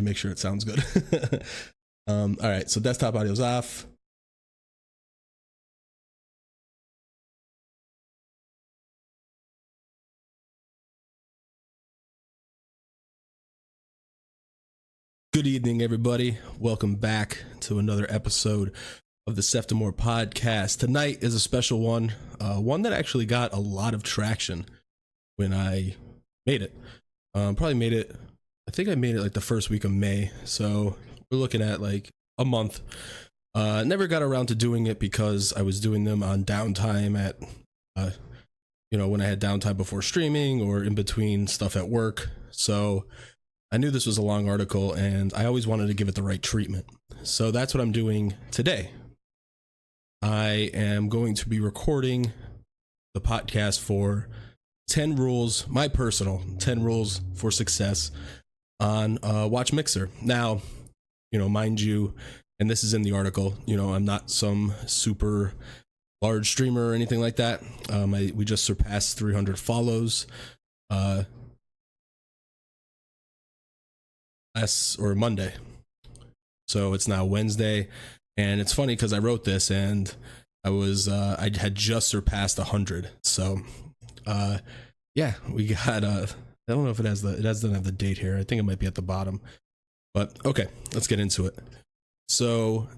and make sure it sounds good. All right, so desktop audio's off. Good evening, everybody. Welcome back to another episode of the Seftimor Podcast. Tonight is a special one, one that actually got a lot of traction when I made it. I think I made it like the first week of May, so we're looking at like a month. Never got around to doing it because I was doing them on downtime at, when I had downtime before streaming or in between stuff at work. So I knew this was a long article and I always wanted to give it the right treatment. So that's what I'm doing today. I am going to be recording the podcast for 10 rules, my personal 10 rules for success on Watch Mixer. Now, mind you, and this is in the article, I'm not some super large streamer or anything like that. We just surpassed 300 follows. Monday, so it's now Wednesday, and it's funny because I wrote this and I had just surpassed 100. So we got I don't know if it doesn't have the date here. I think it might be at the bottom, but okay, let's get into it. So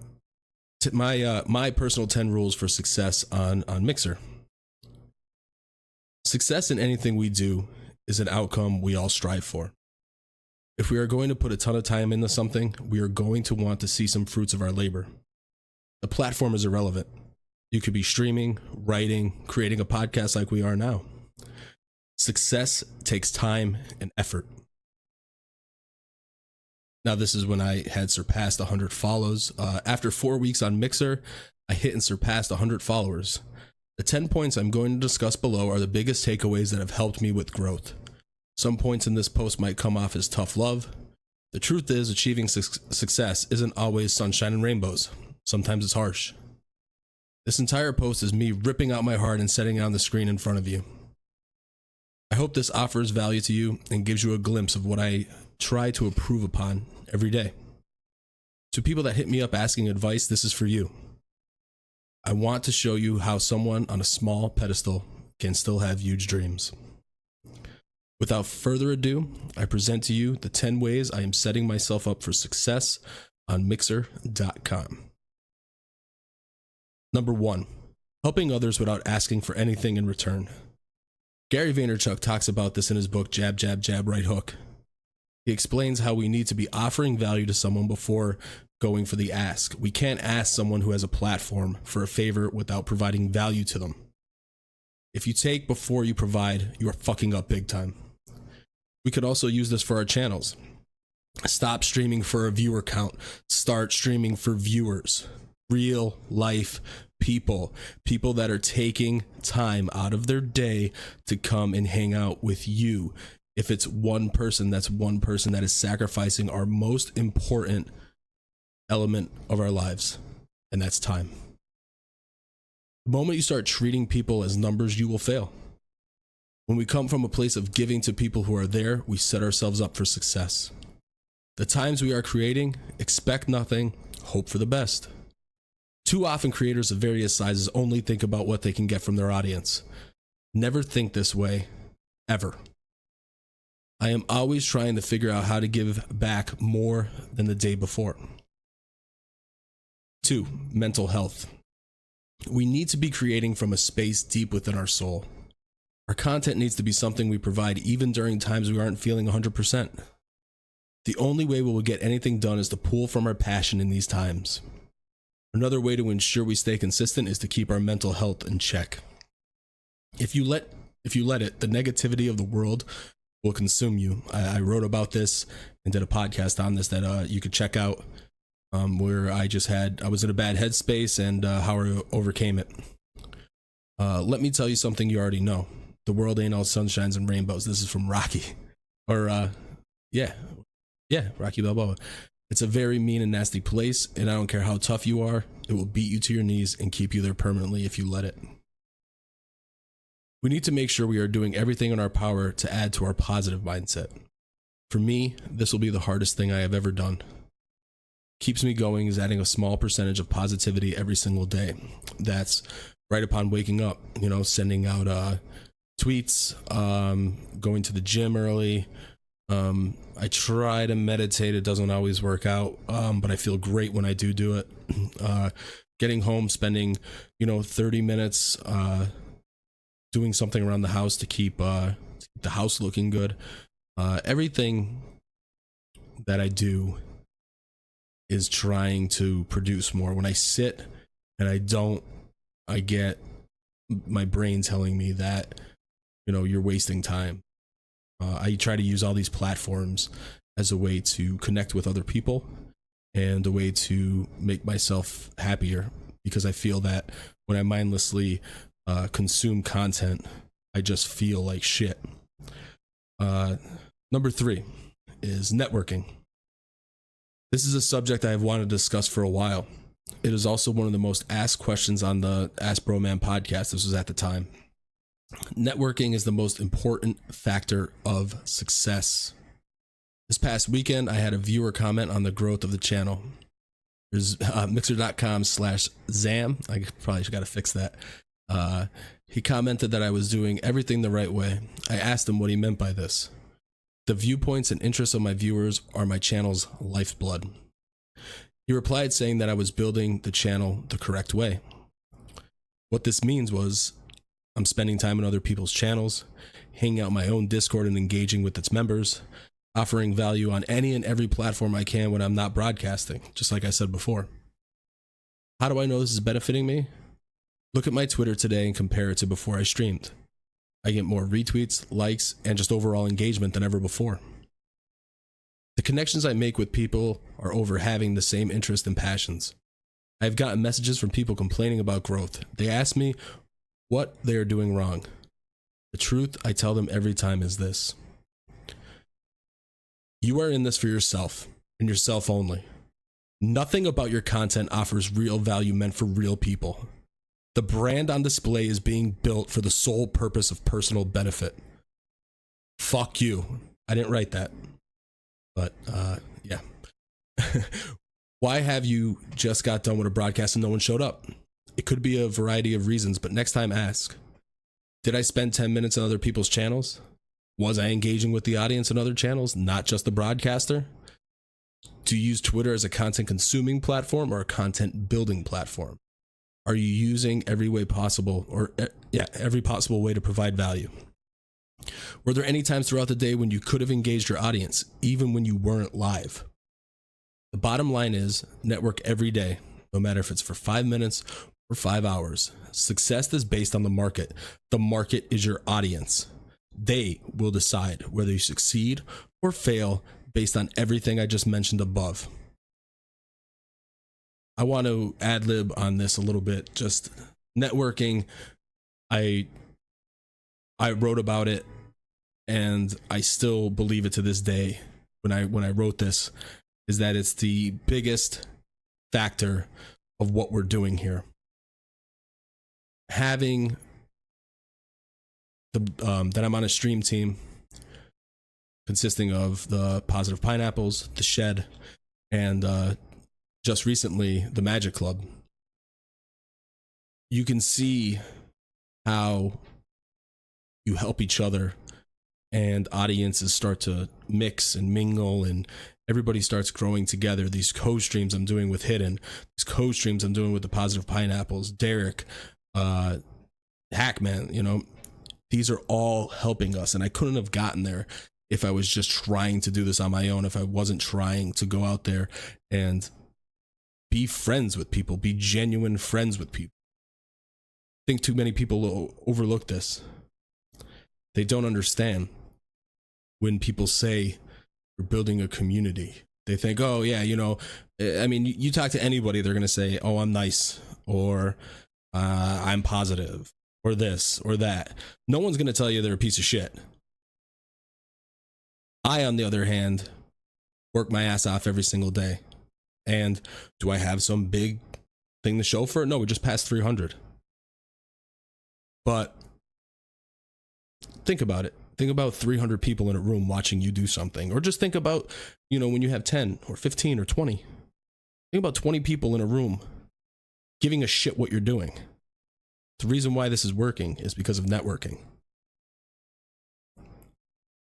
my personal 10 rules for success on Mixer. Success in anything we do is an outcome we all strive for. If we are going to put a ton of time into something, we are going to want to see some fruits of our labor. The platform is irrelevant. You could be streaming, writing, creating a podcast like we are now. Success takes time and effort. Now, this is when I had surpassed 100 follows. After 4 weeks on Mixer, I hit and surpassed 100 followers. The 10 points I'm going to discuss below are the biggest takeaways that have helped me with growth. Some points in this post might come off as tough love. The truth is, achieving success isn't always sunshine and rainbows. Sometimes it's harsh. This entire post is me ripping out my heart and setting it on the screen in front of you. I hope this offers value to you and gives you a glimpse of what I try to improve upon every day. To people that hit me up asking advice, this is for you. I want to show you how someone on a small pedestal can still have huge dreams. Without further ado, I present to you the 10 ways I am setting myself up for success on Mixer.com. Number 1, helping others without asking for anything in return. Gary Vaynerchuk talks about this in his book, Jab, Jab, Jab, Right Hook. He explains how we need to be offering value to someone before going for the ask. We can't ask someone who has a platform for a favor without providing value to them. If you take before you provide, you are fucking up big time. We could also use this for our channels. Stop streaming for a viewer count. Start streaming for viewers. Real life people. People that are taking time out of their day to come and hang out with you. If it's one person, that's one person that is sacrificing our most important element of our lives, and that's time. The moment you start treating people as numbers, you will fail. When we come from a place of giving to people who are there, we set ourselves up for success. The times we are creating, expect nothing, hope for the best. Too often, creators of various sizes only think about what they can get from their audience. Never think this way, ever. I am always trying to figure out how to give back more than the day before. 2, mental health. We need to be creating from a space deep within our soul. Our content needs to be something we provide even during times we aren't feeling 100%. The only way we will get anything done is to pull from our passion in these times. Another way to ensure we stay consistent is to keep our mental health in check. If you let it, the negativity of the world will consume you. I wrote about this and did a podcast on this that you could check out, where I was in a bad headspace and how I overcame it. Let me tell you something you already know. The world ain't all sunshines and rainbows. This is from Rocky. Rocky Balboa. It's a very mean and nasty place, and I don't care how tough you are, it will beat you to your knees and keep you there permanently if you let it. We need to make sure we are doing everything in our power to add to our positive mindset. For me, this will be the hardest thing I have ever done. Keeps me going is adding a small percentage of positivity every single day. That's right upon waking up, sending out tweets, going to the gym early. I try to meditate. It doesn't always work out, but I feel great when I do it. Getting home, spending 30 minutes doing something around the house to keep the house looking good. Everything that I do is trying to produce more. When I sit and I get my brain telling me that you're wasting time. I try to use all these platforms as a way to connect with other people and a way to make myself happier, because I feel that when I mindlessly consume content, I just feel like shit. Number 3 is networking. This is a subject I have wanted to discuss for a while. It is also one of the most asked questions on the Ask Bro Man podcast. This was at the time. Networking is the most important factor of success. This past weekend, I had a viewer comment on the growth of the channel. There's mixer.com/Zam. I probably got to fix that. He commented that I was doing everything the right way. I asked him what he meant by this. The viewpoints and interests of my viewers are my channel's lifeblood. He replied saying that I was building the channel the correct way. What this means was I'm spending time on other people's channels, hanging out my own Discord and engaging with its members, offering value on any and every platform I can when I'm not broadcasting, just like I said before. How do I know this is benefiting me? Look at my Twitter today and compare it to before I streamed. I get more retweets, likes, and just overall engagement than ever before. The connections I make with people are over having the same interests and passions. I've gotten messages from people complaining about growth. They ask me what they are doing wrong. The truth I tell them every time is this. You are in this for yourself, and yourself only. Nothing about your content offers real value meant for real people. The brand on display is being built for the sole purpose of personal benefit. Fuck you. I didn't write that. But, yeah. Why have you just got done with a broadcast and no one showed up? It could be a variety of reasons, but next time ask. Did I spend 10 minutes on other people's channels? Was I engaging with the audience on other channels, not just the broadcaster? Do you use Twitter as a content consuming platform or a content building platform? Are you using every way possible, every possible way to provide value? Were there any times throughout the day when you could have engaged your audience, even when you weren't live? The bottom line is network every day, no matter if it's for 5 minutes or 5 hours. Success is based on the market. The market is your audience. They will decide whether you succeed or fail based on everything I just mentioned above. I want to ad lib on this a little bit. Just networking. I wrote about it, and I still believe it to this day. When I wrote this, is that it's the biggest factor of what we're doing here. Having that I'm on a stream team consisting of the Positive Pineapples, the Shed, and just recently the Magic Club. You can see how you help each other and audiences start to mix and mingle and everybody starts growing together. These co-streams I'm doing with Hidden, these co-streams I'm doing with the Positive Pineapples, Derek, Hackman, these are all helping us. And I couldn't have gotten there if I was just trying to do this on my own, if I wasn't trying to go out there and be friends with people, be genuine friends with people. I think too many people overlook this. They don't understand when people say we're building a community. They think, oh yeah, you talk to anybody, they're going to say, oh, I'm nice, or I'm positive, or this or that. No one's going to tell you they're a piece of shit. I, on the other hand, work my ass off every single day. And do I have some big thing to show for it? No, we just passed 300. But think about it. Think about 300 people in a room watching you do something. Or just think about, when you have 10 or 15 or 20. Think about 20 people in a room giving a shit what you're doing. The reason why this is working is because of networking.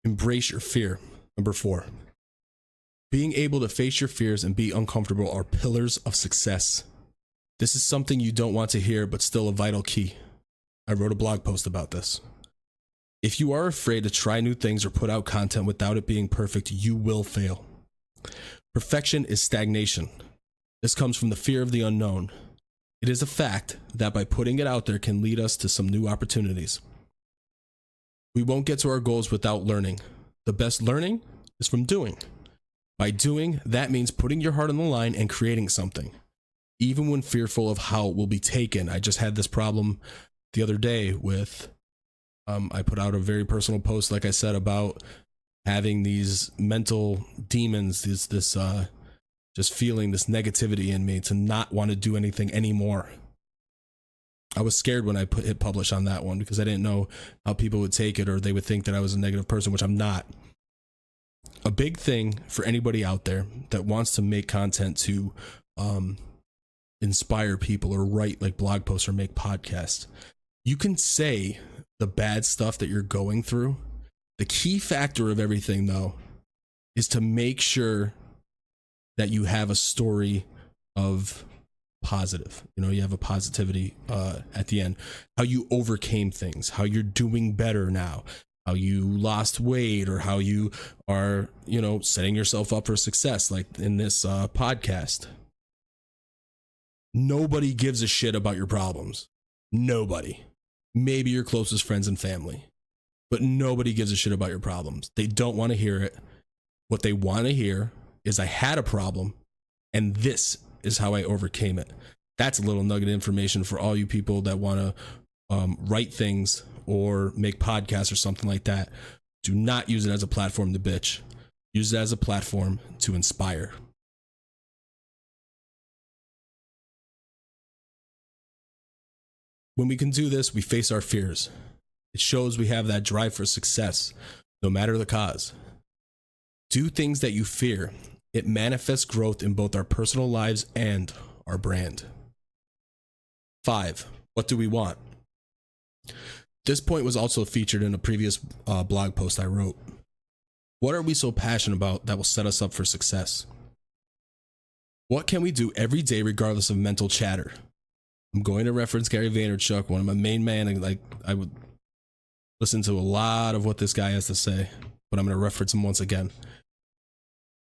Embrace your fear. Number 4. Being able to face your fears and be uncomfortable are pillars of success. This is something you don't want to hear, but still a vital key. I wrote a blog post about this. If you are afraid to try new things or put out content without it being perfect, you will fail. Perfection is stagnation. This comes from the fear of the unknown. It is a fact that by putting it out there can lead us to some new opportunities. We won't get to our goals without learning. The best learning is from doing. By doing, that means putting your heart on the line and creating something, even when fearful of how it will be taken. I just had this problem the other day with, I put out a very personal post, like I said, about having these mental demons, just feeling this negativity in me to not want to do anything anymore. I was scared when I hit publish on that one because I didn't know how people would take it, or they would think that I was a negative person, which I'm not. A big thing for anybody out there that wants to make content to inspire people or write like blog posts or make podcasts, you can say the bad stuff that you're going through. The key factor of everything, though, is to make sure that you have a story of positive. You have a positivity at the end. How you overcame things, how you're doing better now, how you lost weight, or how you are, setting yourself up for success, like in this podcast. Nobody gives a shit about your problems. Nobody. Maybe your closest friends and family, but nobody gives a shit about your problems. They don't want to hear it. What they want to hear is, I had a problem and this is how I overcame it. That's a little nugget of information for all you people that want to write things or make podcasts or something like that. Do not use it as a platform to bitch. Use it as a platform to inspire. When we can do this, we face our fears. It shows we have that drive for success, no matter the cause. Do things that you fear. It manifests growth in both our personal lives and our brand. 5. What do we want? This point was also featured in a previous blog post I wrote. What are we so passionate about that will set us up for success? What can we do every day regardless of mental chatter? I'm going to reference Gary Vaynerchuk, one of my main men. I would listen to a lot of what this guy has to say, but I'm going to reference him once again.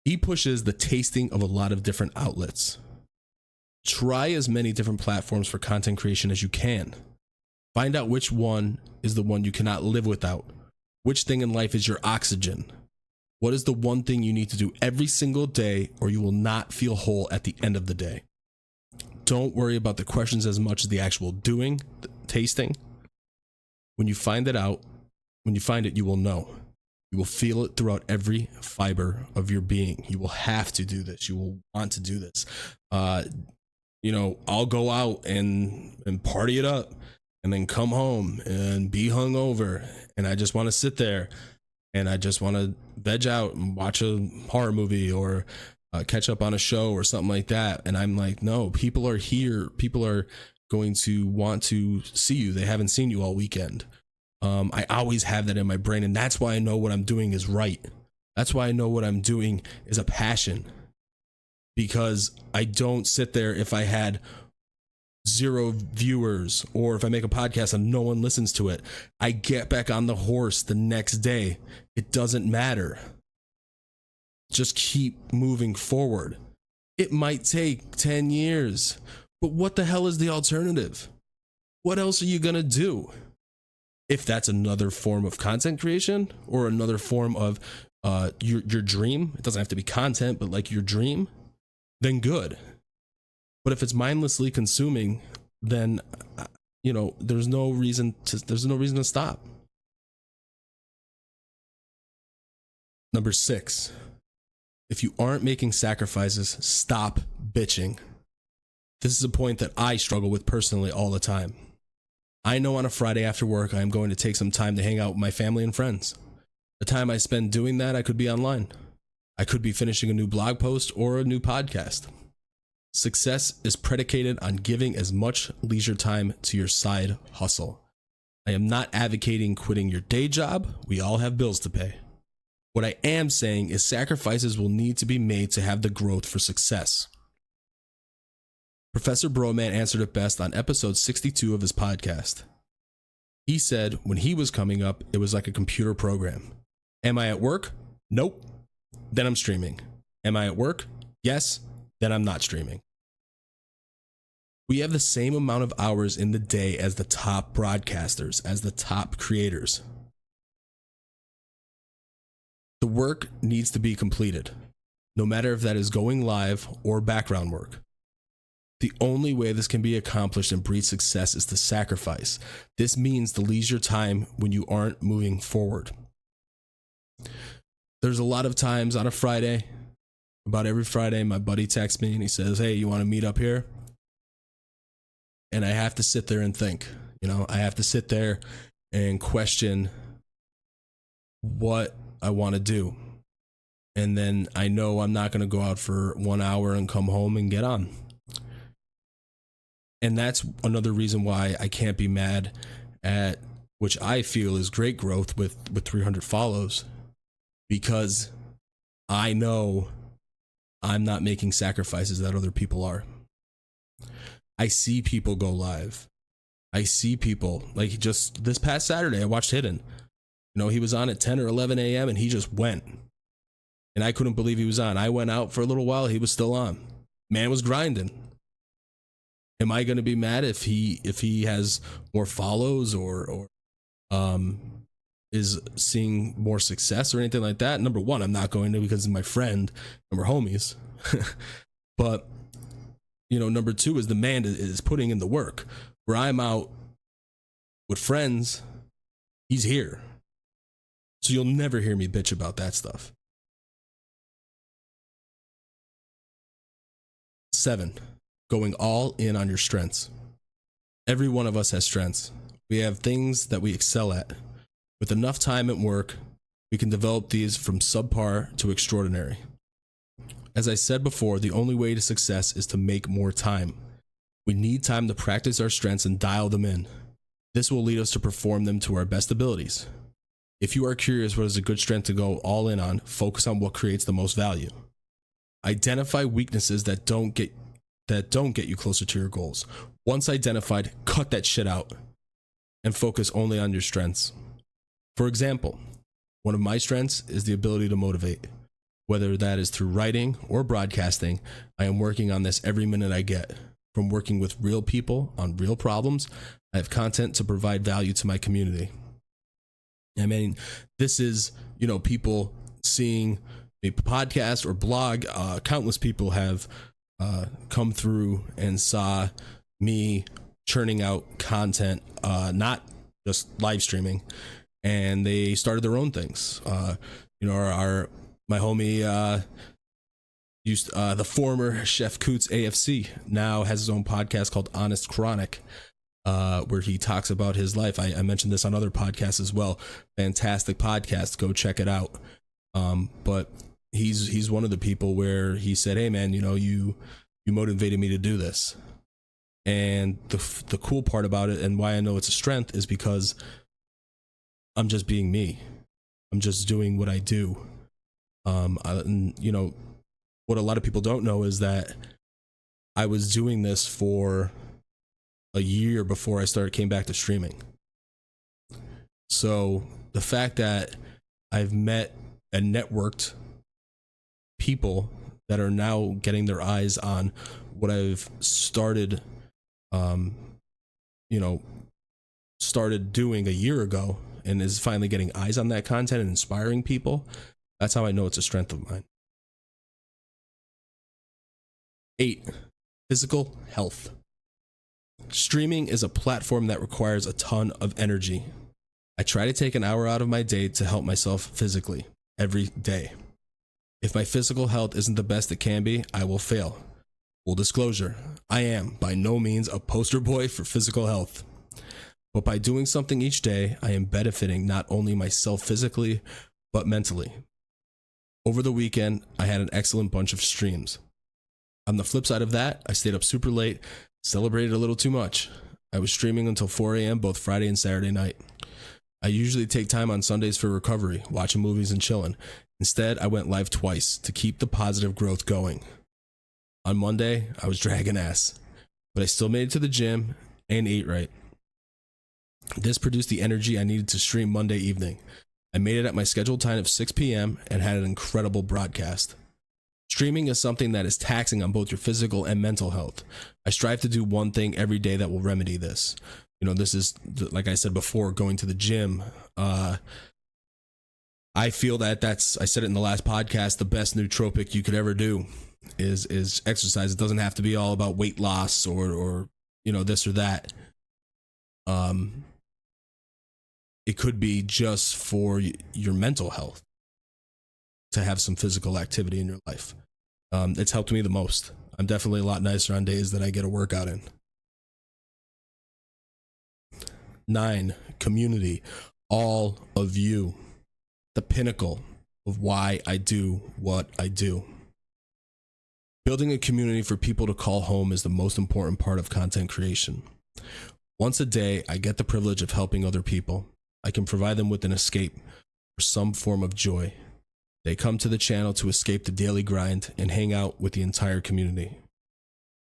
He pushes the tasting of a lot of different outlets. Try as many different platforms for content creation as you can. Find out which one is the one you cannot live without. Which thing in life is your oxygen? What is the one thing you need to do every single day, or you will not feel whole at the end of the day? Don't worry about the questions as much as the actual doing, the tasting. When you find it out, when you find it, you will know. You will feel it throughout every fiber of your being. You will have to do this. You will want to do this. I'll go out and party it up and then come home and be hungover. And I just want to sit there and I just want to veg out and watch a horror movie or catch up on a show or something like that. And I'm like, no, people are here. People are going to want to see you. They haven't seen you all weekend. I always have that in my brain, and that's why I know what I'm doing is right. That's why I know what I'm doing is a passion, because I don't sit there if I had 0 viewers or if I make a podcast and no one listens to it. I get back on the horse the next day. It doesn't matter. Just keep moving forward. It might take 10 years, but what the hell is the alternative? What else are you going to do? If that's another form of content creation or another form of your dream, it doesn't have to be content, but like your dream, then good. But if it's mindlessly consuming, then there's no reason to stop. Number 6, if you aren't making sacrifices, stop bitching. This is a point that I struggle with personally all the time. I know on a Friday after work, I am going to take some time to hang out with my family and friends. The time I spend doing that, I could be online. I could be finishing a new blog post or a new podcast. Success is predicated on giving as much leisure time to your side hustle. I am not advocating quitting your day job. We all have bills to pay. What I am saying is sacrifices will need to be made to have the growth for success. Professor Broman answered it best on episode 62 of his podcast. He said when he was coming up, it was like a computer program. Am I at work? Nope. Then I'm streaming. Am I at work? Yes. Then I'm not streaming. We have the same amount of hours in the day as the top broadcasters, as the top creators. The work needs to be completed, no matter if that is going live or background work. The only way this can be accomplished and breed success is to sacrifice. This means the leisure time when you aren't moving forward. There's a lot of times on a Friday, about every Friday, my buddy texts me and he says, hey, you want to meet up here? And I have to sit there and think, I have to sit there and question what I want to do. And then I know I'm not going to go out for 1 hour and come home and get on. And that's another reason why I can't be mad at, which I feel is great growth with 300 follows, because I know I'm not making sacrifices that other people are. I see people go live. I see people, like just this past Saturday, I watched Hidden. He was on at 10 or 11 a.m. and he just went. And I couldn't believe he was on. I went out for a little while, he was still on. Man was grinding. Am I going to be mad if he has more follows or is seeing more success or anything like that? Number one, I'm not going to, because he's my friend and we're homies. But number two is the man is putting in the work. Where I'm out with friends, he's here. So you'll never hear me bitch about that stuff. 7, going all in on your strengths. Every one of us has strengths. We have things that we excel at. With enough time at work, we can develop these from subpar to extraordinary. As I said before, the only way to success is to make more time. We need time to practice our strengths and dial them in. This will lead us to perform them to our best abilities. If you are curious what is a good strength to go all in on, focus on what creates the most value. Identify weaknesses that don't get you closer to your goals. Once identified, cut that shit out and focus only on your strengths. For example, one of my strengths is the ability to motivate. Whether that is through writing or broadcasting, I am working on this every minute I get. From working with real people on real problems, I have content to provide value to my community. I mean, this is, people seeing a podcast or blog. Countless people have come through and saw me churning out content, not just live streaming, and they started their own things. My homie, the former Chef Coots AFC, now has his own podcast called Honest Chronic, where he talks about his life. I mentioned this on other podcasts as well. Fantastic podcast. Go check it out. But he's one of the people where he said, hey man, you motivated me to do this. And the cool part about it, and why I know it's a strength, is because I'm just being me. I'm just doing what I do. What a lot of people don't know is that I was doing this for a year before I came back to streaming. So the fact that I've met and networked people that are now getting their eyes on what I've started doing a year ago, and is finally getting eyes on that content and inspiring people, that's how I know it's a strength of mine. 8, physical health. Streaming is a platform that requires a ton of energy. I try to take an hour out of my day to help myself physically every day. If my physical health isn't the best it can be, I will fail. Full disclosure, I am by no means a poster boy for physical health. But by doing something each day, I am benefiting not only myself physically, but mentally. Over the weekend, I had an excellent bunch of streams. On the flip side of that, I stayed up super late, celebrated a little too much. I was streaming until 4 a.m. both Friday and Saturday night. I usually take time on Sundays for recovery, watching movies and chilling. Instead, I went live twice to keep the positive growth going. On Monday, I was dragging ass, but I still made it to the gym and ate right. This produced the energy I needed to stream Monday evening. I made it at my scheduled time of 6 p.m. and had an incredible broadcast. Streaming is something that is taxing on both your physical and mental health. I strive to do one thing every day that will remedy this. This is, like I said before, going to the gym. I feel that I said it in the last podcast, the best nootropic you could ever do is exercise. It doesn't have to be all about weight loss or this or that. It could be just for your mental health to have some physical activity in your life. It's helped me the most. I'm definitely a lot nicer on days that I get a workout in. 9, community. All of you. The pinnacle of why I do what I do. Building a community for people to call home is the most important part of content creation. Once a day, I get the privilege of helping other people. I can provide them with an escape or some form of joy. They come to the channel to escape the daily grind and hang out with the entire community.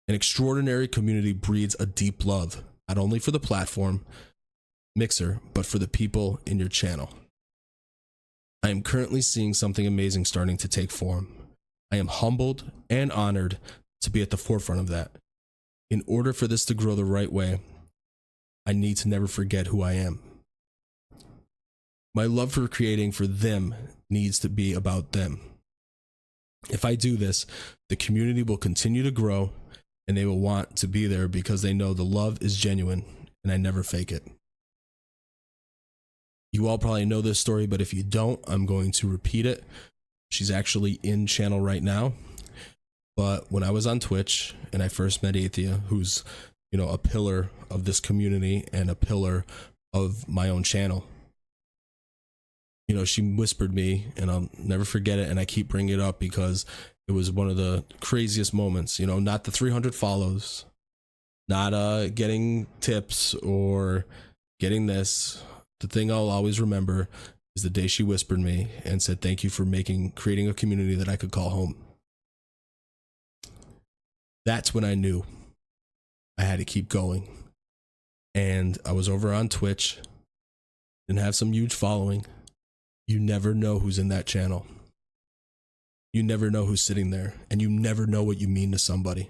An extraordinary community breeds a deep love, not only for the platform, Mixer, but for the people in your channel. I am currently seeing something amazing starting to take form. I am humbled and honored to be at the forefront of that. In order for this to grow the right way, I need to never forget who I am. My love for creating for them needs to be about them. If I do this, the community will continue to grow and they will want to be there because they know the love is genuine and I never fake it. You all probably know this story, but if you don't, I'm going to repeat it. She's actually in channel right now. But when I was on Twitch and I first met Athea, who's, a pillar of this community and a pillar of my own channel, she whispered me, and I'll never forget it. And I keep bringing it up because it was one of the craziest moments, not the 300 follows, not getting tips or getting this. The thing I'll always remember is the day she whispered me and said, thank you for creating a community that I could call home. That's when I knew I had to keep going. And I was over on Twitch, didn't have some huge following. You never know who's in that channel. You never know who's sitting there, and you never know what you mean to somebody.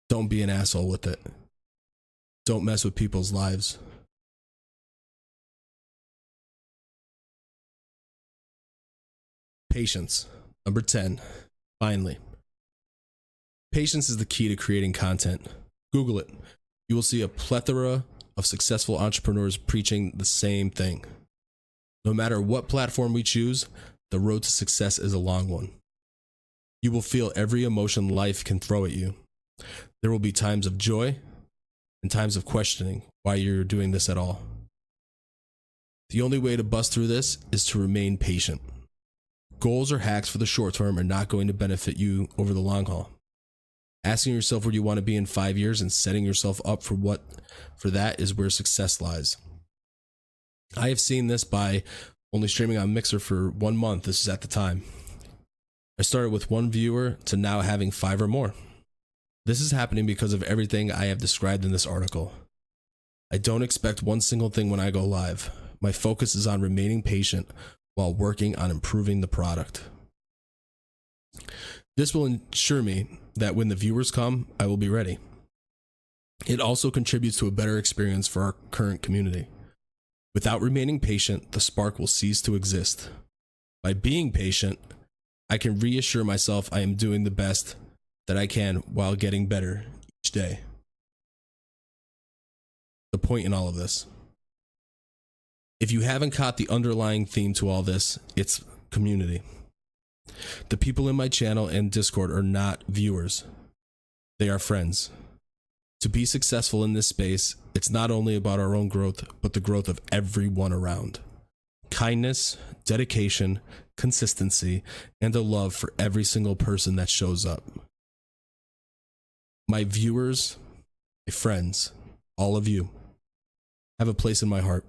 Don't be an asshole with it. Don't mess with people's lives. Patience. Number 10. Finally. Patience is the key to creating content. Google it. You will see a plethora of successful entrepreneurs preaching the same thing. No matter what platform we choose, the road to success is a long one. You will feel every emotion life can throw at you. There will be times of joy and times of questioning why you're doing this at all. The only way to bust through this is to remain patient. Goals or hacks for the short term are not going to benefit you over the long haul. Asking yourself where you want to be in 5 years and setting yourself up for that is where success lies. I have seen this by only streaming on Mixer for 1 month. This is at the time. I started with 1 viewer to now having 5 or more. This is happening because of everything I have described in this article. I don't expect one single thing when I go live. My focus is on remaining patient while working on improving the product. This will ensure me that when the viewers come, I will be ready. It also contributes to a better experience for our current community. Without remaining patient, the spark will cease to exist. By being patient, I can reassure myself I am doing the best that I can while getting better each day. The point in all of this. If you haven't caught the underlying theme to all this, it's community. The people in my channel and Discord are not viewers. They are friends. To be successful in this space, it's not only about our own growth, but the growth of everyone around. kindness, dedication, consistency, and a love for every single person that shows up. My viewers, my friends, all of you have a place in my heart.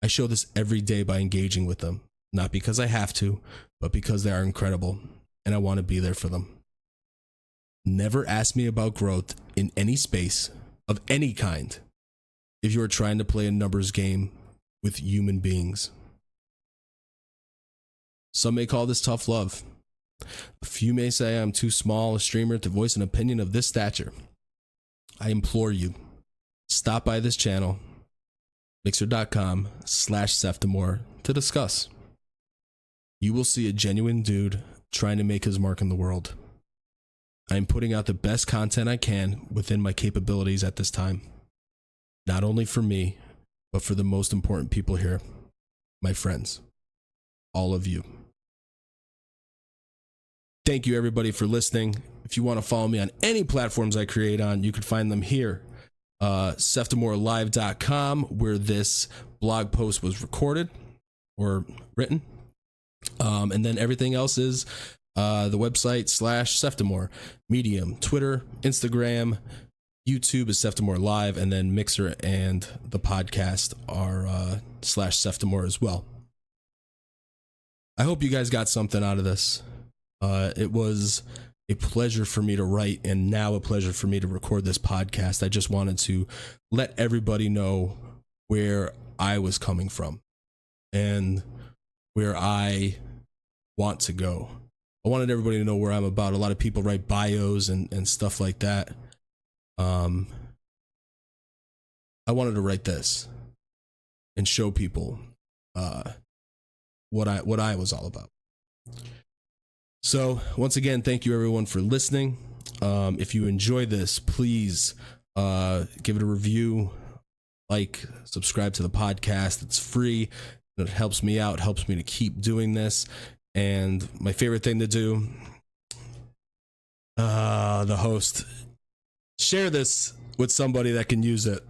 I show this every day by engaging with them, not because I have to, but because they are incredible and I want to be there for them. Never ask me about growth in any space of any kind if you are trying to play a numbers game with human beings. Some may call this tough love. A few may say I'm too small a streamer to voice an opinion of this stature. I implore you, stop by this channel, mixer.com/Seftimor, to discuss. You will see a genuine dude trying to make his mark in the world. I am putting out the best content I can within my capabilities at this time. Not only for me, but for the most important people here, my friends, all of you. Thank you everybody for listening. If you want to follow me on any platforms I create on, you can find them here. Seftimorlive.com, where this blog post was recorded or written. And then everything else is the website /Seftimor, Medium, Twitter, Instagram, YouTube is Seftimor Live, and then Mixer and the podcast are /Seftimor as well. I hope you guys got something out of this. It was a pleasure for me to write and now a pleasure for me to record this podcast. I just wanted to let everybody know where I was coming from and where I want to go. I wanted everybody to know where I'm about. A lot of people write bios and stuff like that. I wanted to write this and show people what I was all about. So once again, thank you everyone for listening. If you enjoy this, please give it a review, like, subscribe to the podcast. It's free. It helps me out, helps me to keep doing this. And my favorite thing to do, the host, share this with somebody that can use it.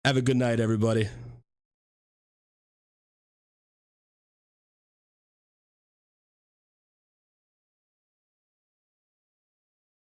Have a good night, everybody.